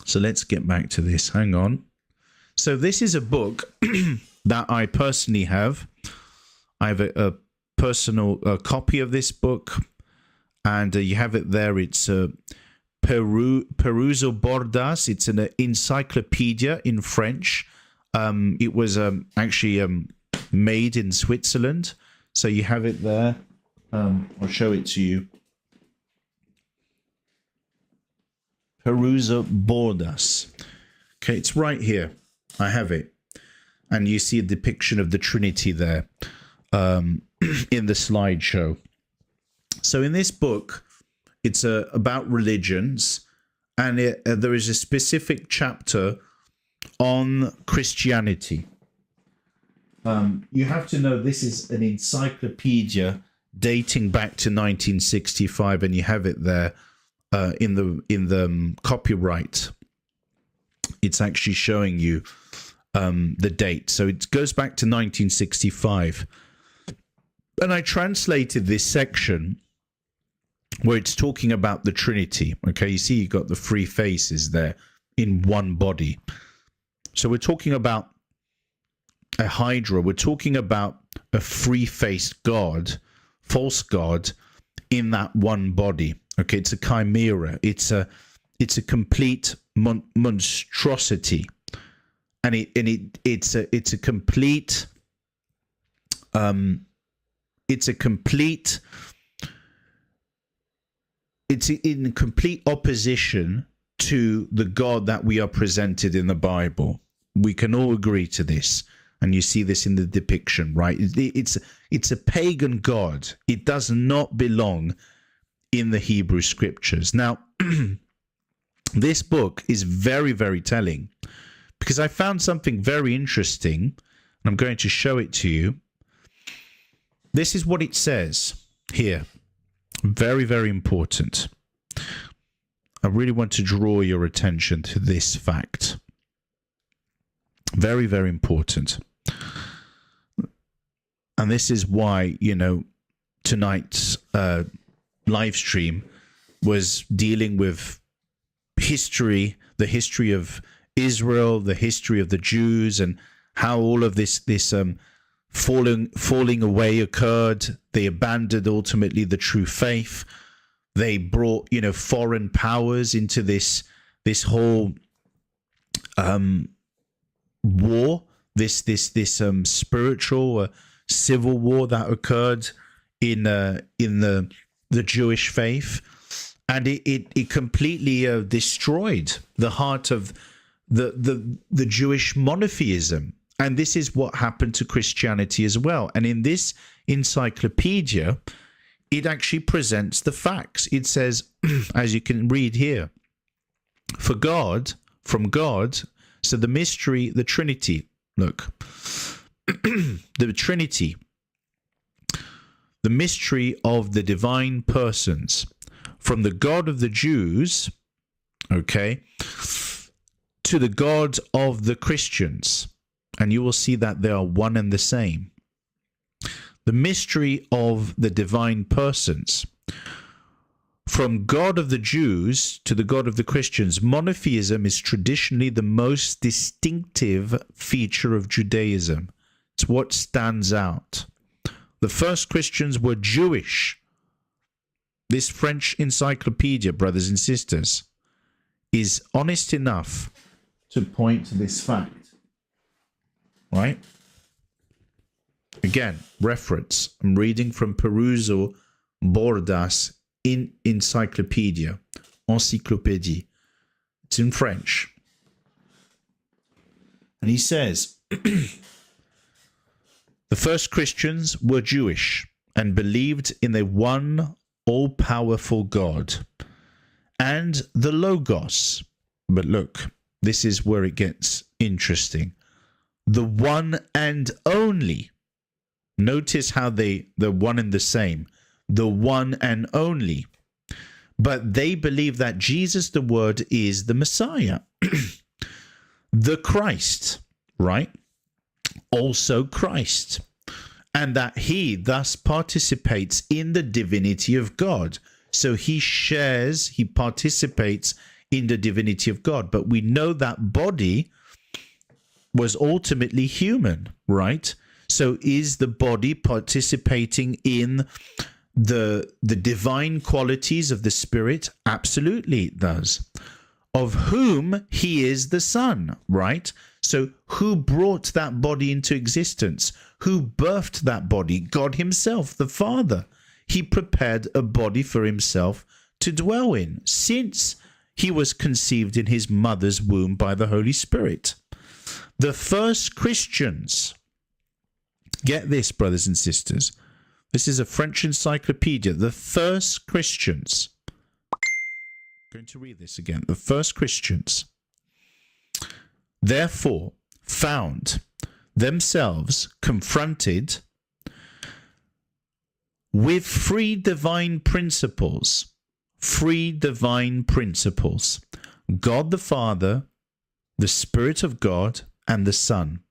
So let's get back to this. Hang on. So this is a book that I personally have. I have a personal copy of this book, and you have it there. It's Peruso Bordas. It's an encyclopedia in French. It was actually made in Switzerland. So you have it there. I'll show it to you. Peruso Bordas. Okay, it's right here. I have it. And you see a depiction of the Trinity there in the slideshow. So in this book, it's about religions, and there is a specific chapter on Christianity. You have to know this is an encyclopedia dating back to 1965, and you have it there in the copyright. It's actually showing you the date. So it goes back to 1965. And I translated this section where it's talking about the Trinity. Okay, you see you got the three faces there in one body. So we're talking about a hydra. We're talking about a three-faced God, false God, in that one body. Okay, it's a chimera. It's a complete monstrosity, and it's a complete it's in complete opposition to the God that we are presented in the Bible. We can all agree to this, and you see this in the depiction, right? It's a pagan God. It does not belong in the Hebrew scriptures. Now, this book is very, very telling, because I found something very interesting, and I'm going to show it to you. This is what it says here. Very, very important. I really want to draw your attention to this fact. Very, very important. And this is why, tonight's live stream was dealing with history, the history of Israel, the history of the Jews, and how all of this falling away occurred. They abandoned ultimately the true faith. They brought foreign powers into this whole war, this spiritual civil war that occurred in the Jewish faith, and it completely destroyed the heart of the Jewish monotheism. And this is what happened to Christianity as well. And in this encyclopedia, it actually presents the facts. It says, as you can read here, from God, so the mystery, the Trinity, look, the Trinity, the mystery of the divine persons, from the God of the Jews, okay, to the God of the Christians. And you will see that they are one and the same. The mystery of the divine persons. From God of the Jews to the God of the Christians, monotheism is traditionally the most distinctive feature of Judaism. It's what stands out. The first Christians were Jewish. This French encyclopedia, brothers and sisters, is honest enough to point to this fact. Right? Again, reference. I'm reading from Peruso Bordas in Encyclopedia. Encyclopédie. It's in French. And he says, the first Christians were Jewish and believed in a one all-powerful God and the Logos. But look, this is where it gets interesting. The one and only. Notice how they're one and the same. The one and only. But they believe that Jesus, the Word, is the Messiah. The Christ, right? Also Christ. And that he thus participates in the divinity of God. So he participates in the divinity of God. But we know that body was ultimately human, right? So is the body participating in the divine qualities of the Spirit? Absolutely it does. Of whom he is the Son, right? So who brought that body into existence? Who birthed that body? God himself, the Father. He prepared a body for himself to dwell in since he was conceived in his mother's womb by the Holy Spirit. The first Christians, get this, brothers and sisters, this is a French encyclopedia. The first Christians, I'm going to read this again. The first Christians, therefore, found themselves confronted with three divine principles. Three divine principles. God the Father, the Spirit of God, and the Son.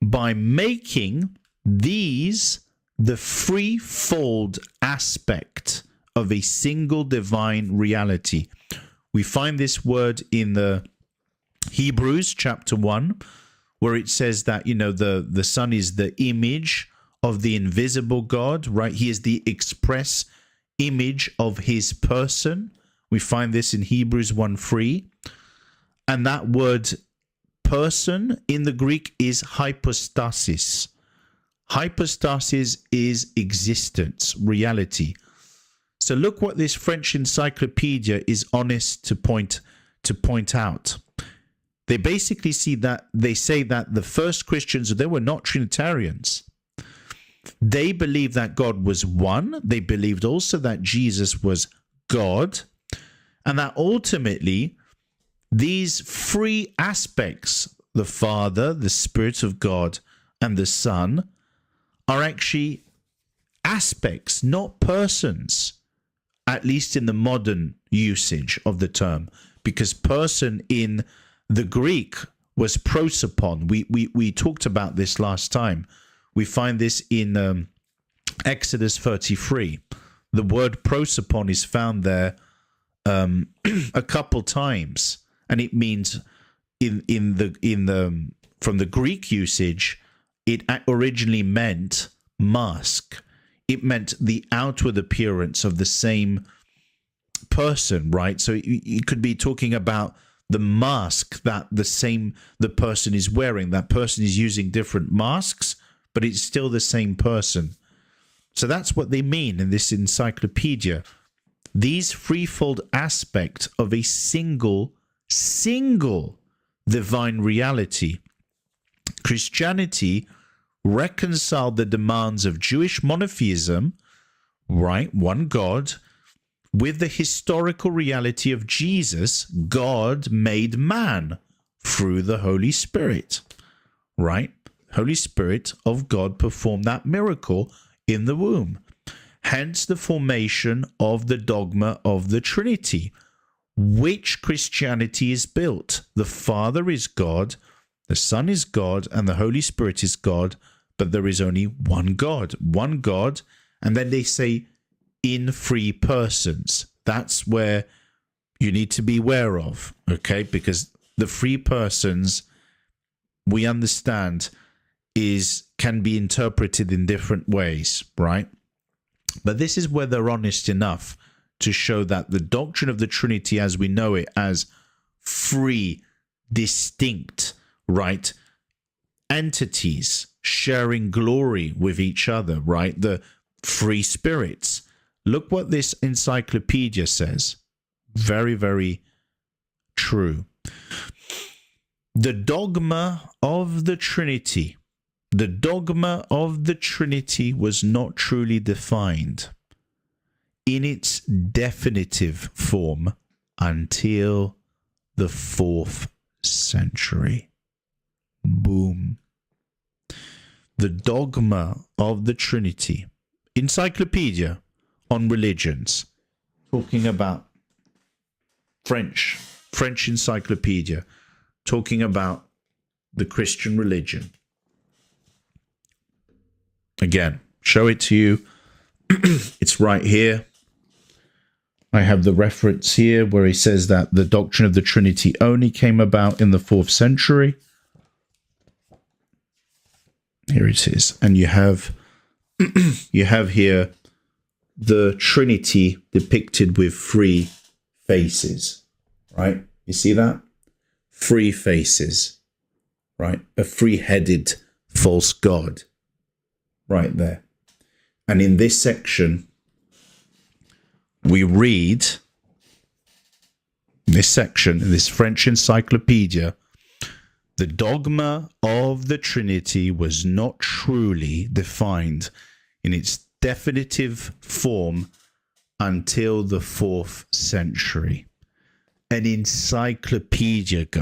By making these the threefold aspect of a single divine reality. We find this word in the Hebrews chapter 1, where it says that, the Son is the image of the invisible God, right? He is the express image of his person. We find this in Hebrews 1:3. And that word person in the Greek is hypostasis. Hypostasis is existence, reality. So look what this French encyclopedia is honest to point out. They basically say that the first Christians, they were not Trinitarians. They believed that God was one. They believed also that Jesus was God, and that ultimately these three aspects, the Father, the Spirit of God, and the Son, are actually aspects, not persons, at least in the modern usage of the term, because person in the Greek was prosopon. We talked about this last time. We find this in Exodus 33. The word prosopon is found there a couple times, and it means from the Greek usage, it originally meant mask. It meant the outward appearance of the same person, right? So it could be talking about the mask that the person is wearing. That person is using different masks, but it's still the same person. So that's what they mean in this encyclopedia. These threefold aspect of a single divine reality. Christianity reconciled the demands of Jewish monotheism, right, one God, with the historical reality of Jesus, God made man through the Holy Spirit, right? Holy Spirit of God performed that miracle in the womb. Hence the formation of the dogma of the Trinity, which Christianity is built. The Father is God, the Son is God, and the Holy Spirit is God, but there is only one God, and then they say in three persons. That's where you need to be aware of, okay? Because the three persons, we understand, can be interpreted in different ways, right? But this is where they're honest enough to show that the doctrine of the Trinity as we know it, as three distinct, right, entities sharing glory with each other, right? The three spirits. Look what this encyclopedia says. Very, very true. The dogma of the Trinity. The dogma of the Trinity was not truly defined in its definitive form until the 4th century. Boom. The dogma of the Trinity. Encyclopedia on religions. Talking about French encyclopedia. Talking about the Christian religion. Again, show it to you. It's right here. I have the reference here where he says that the doctrine of the Trinity only came about in the 4th century. Here it is. And you have here the Trinity depicted with 3 faces, right? You see that? 3 faces, right? A 3-headed false god right there. And in this section, we read this section in this French encyclopedia: the dogma of the Trinity was not truly defined in its definitive form until the 4th century. An encyclopedia,